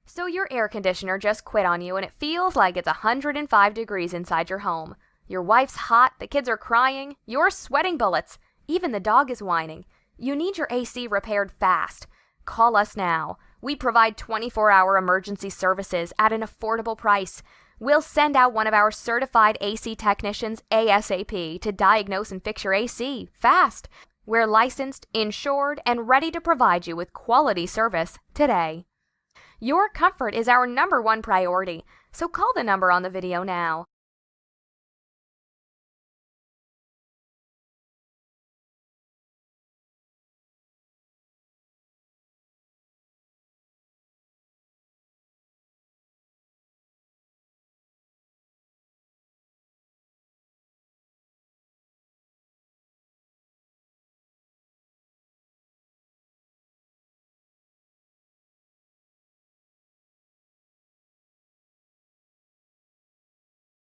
So your air conditioner just quit on you and it feels like it's 105 degrees inside your home. Your wife's hot, the kids are crying, you're sweating bullets, even the dog is whining. You need your AC repaired fast. Call us now. We provide 24-hour emergency services at an affordable price. We'll send out one of our certified AC technicians ASAP to diagnose and fix your AC fast. We're licensed, insured, and ready to provide you with quality service today. Your comfort is our #1 priority, so call the number on the video now.